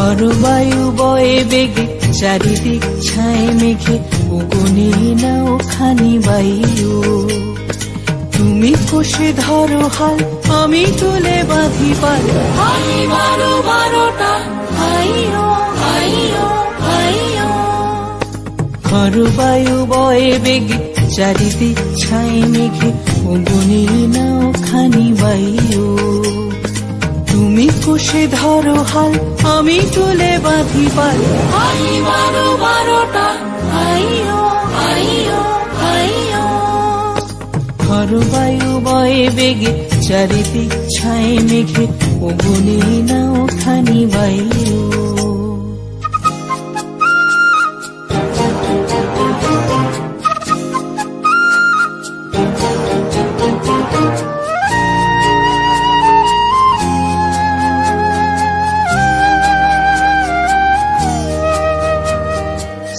বায়ু বয়ে বেগে চারিদিক ছায় মেঘে উগুনে নাও খানি বায়ু। তুমি কষে ধরো হাল আমি তুলে বাঁধি পাল, আমি বারো বারোটা আইও আইও আইও। বায়ু বয়ে বেগে চারিদিক ছায় মেঘে উগুনে নাও খানি বায়ু। তুমি কষে ধরো হাল আমি তুলে বাঁধি পাল, আমি বারো বারোটা আইও আইও আইও। বায়ু বয়ে বেগে চারিদিক ছায় মেঘে উগুনে নাও খানি বায়ু।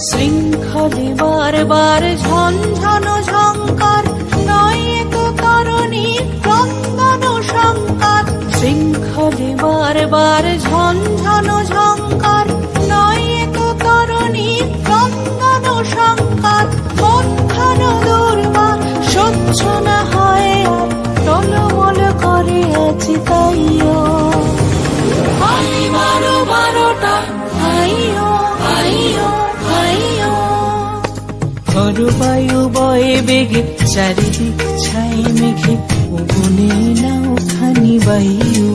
শৃঙ্খলে বারবার ঝনঝন ঝঙ্কার, নয় তো তরণী ক্রন্দন শঙ্কার। শৃঙ্খলে বারবার ঝনঝন ঝঙ্কার, নয় তো তরণী ক্রন্দন শঙ্কার। বন্ধন দুর্বার সহ্য না হয় আর, টলমল করে আছি তাইও, আমি বারো বারোটা আইও আইও আইও। বায়ু বয়ে বেগে চারিদিক ছায় মেঘে উগুনে নাও খানি বায়ু।